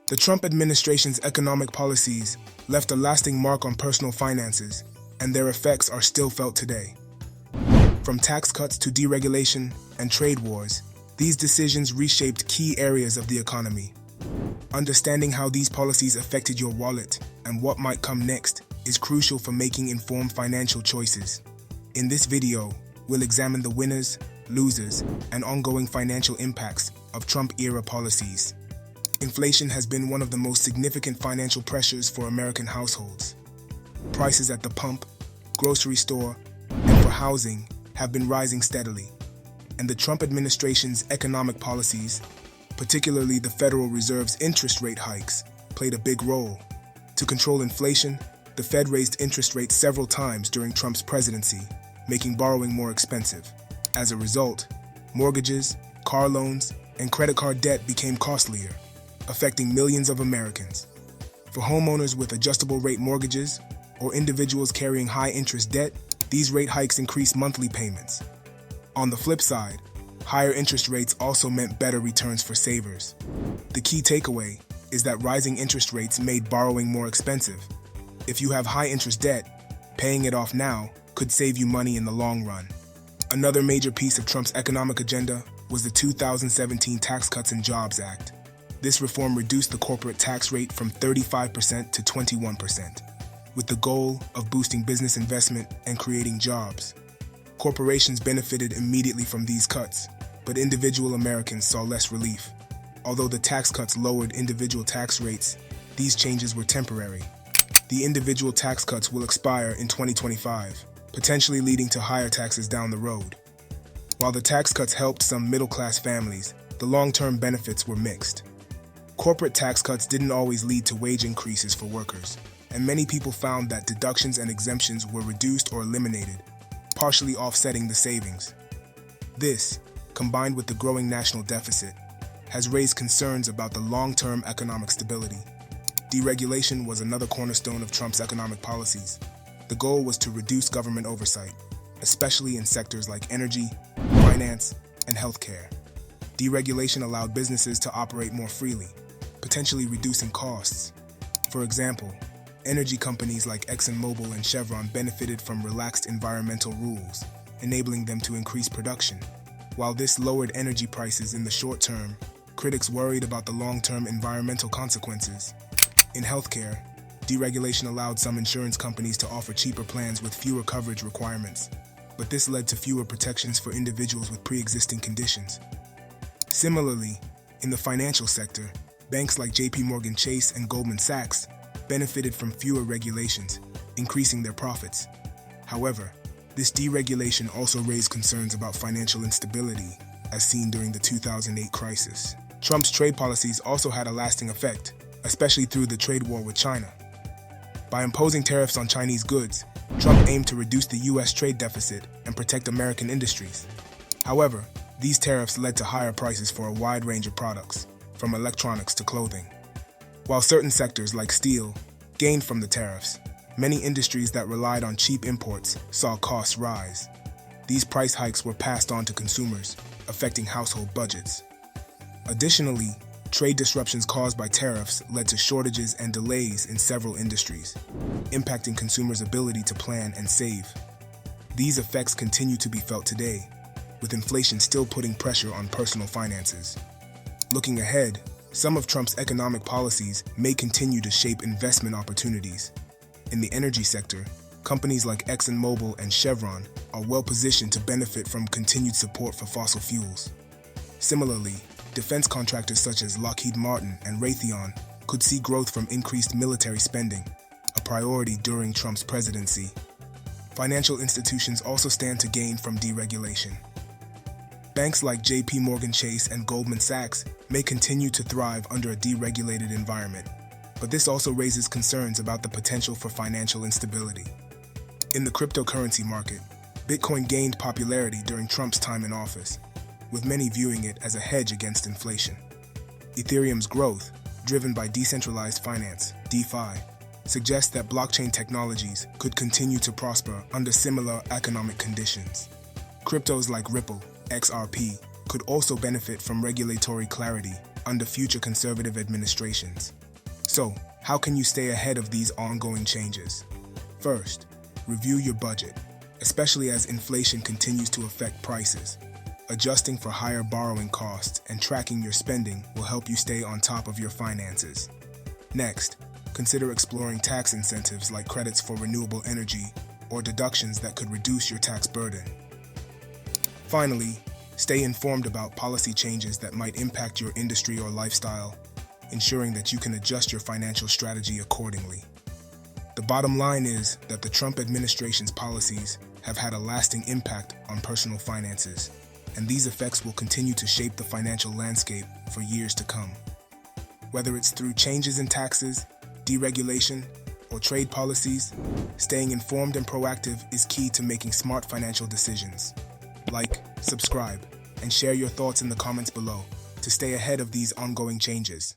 The Trump administration's economic policies left a lasting mark on personal finances, and their effects are still felt today. From tax cuts to deregulation and trade wars, these decisions reshaped key areas of the economy. Understanding how these policies affected your wallet and what might come next is crucial for making informed financial choices. In this video, we'll examine the winners, losers, and ongoing financial impacts of Trump-era policies. Inflation has been one of the most significant financial pressures for American households. Prices at the pump, grocery store, and for housing have been rising steadily, and the Trump administration's economic policies, particularly the Federal Reserve's interest rate hikes, played a big role. To control inflation, the Fed raised interest rates several times during Trump's presidency, making borrowing more expensive. As a result, mortgages, car loans, and credit card debt became costlier, affecting millions of Americans. For homeowners with adjustable rate mortgages or individuals carrying high-interest debt, these rate hikes increased monthly payments. On the flip side, higher interest rates also meant better returns for savers. The key takeaway is that rising interest rates made borrowing more expensive. If you have high-interest debt, paying it off now could save you money in the long run. Another major piece of Trump's economic agenda was the 2017 Tax Cuts and Jobs Act. This reform reduced the corporate tax rate from 35% to 21%, with the goal of boosting business investment and creating jobs. Corporations benefited immediately from these cuts, but individual Americans saw less relief. Although the tax cuts lowered individual tax rates, these changes were temporary. The individual tax cuts will expire in 2025, potentially leading to higher taxes down the road. While the tax cuts helped some middle-class families, the long-term benefits were mixed. Corporate tax cuts didn't always lead to wage increases for workers, and many people found that deductions and exemptions were reduced or eliminated, partially offsetting the savings. This, combined with the growing national deficit, has raised concerns about the long-term economic stability. Deregulation was another cornerstone of Trump's economic policies. The goal was to reduce government oversight, especially in sectors like energy, finance, and healthcare. Deregulation allowed businesses to operate more freely, potentially reducing costs. For example, energy companies like ExxonMobil and Chevron benefited from relaxed environmental rules, enabling them to increase production. While this lowered energy prices in the short term, critics worried about the long-term environmental consequences. In healthcare, deregulation allowed some insurance companies to offer cheaper plans with fewer coverage requirements, but this led to fewer protections for individuals with pre-existing conditions. Similarly, in the financial sector, banks like JP Chase and Goldman Sachs benefited from fewer regulations, increasing their profits. However, this deregulation also raised concerns about financial instability, as seen during the 2008 crisis. Trump's trade policies also had a lasting effect, especially through the trade war with China. By imposing tariffs on Chinese goods, Trump aimed to reduce the U.S. trade deficit and protect American industries. However, these tariffs led to higher prices for a wide range of products, from electronics to clothing. While certain sectors like steel gained from the tariffs, many industries that relied on cheap imports saw costs rise. These price hikes were passed on to consumers, affecting household budgets. Additionally, trade disruptions caused by tariffs led to shortages and delays in several industries, impacting consumers' ability to plan and save. These effects continue to be felt today, with inflation still putting pressure on personal finances. Looking ahead, some of Trump's economic policies may continue to shape investment opportunities. In the energy sector, companies like ExxonMobil and Chevron are well positioned to benefit from continued support for fossil fuels. Similarly, defense contractors such as Lockheed Martin and Raytheon could see growth from increased military spending, a priority during Trump's presidency. Financial institutions also stand to gain from deregulation. Banks like JP Chase and Goldman Sachs may continue to thrive under a deregulated environment, but this also raises concerns about the potential for financial instability. In the cryptocurrency market, Bitcoin gained popularity during Trump's time in office, with many viewing it as a hedge against inflation. Ethereum's growth, driven by decentralized finance, DeFi, suggests that blockchain technologies could continue to prosper under similar economic conditions. Cryptos like Ripple, XRP, could also benefit from regulatory clarity under future conservative administrations. So, how can you stay ahead of these ongoing changes? First, review your budget, especially as inflation continues to affect prices. Adjusting for higher borrowing costs and tracking your spending will help you stay on top of your finances. Next, consider exploring tax incentives like credits for renewable energy or deductions that could reduce your tax burden. Finally, stay informed about policy changes that might impact your industry or lifestyle, ensuring that you can adjust your financial strategy accordingly. The bottom line is that the Trump administration's policies have had a lasting impact on personal finances, and these effects will continue to shape the financial landscape for years to come. Whether it's through changes in taxes, deregulation, or trade policies, staying informed and proactive is key to making smart financial decisions. Like, subscribe, and share your thoughts in the comments below to stay ahead of these ongoing changes.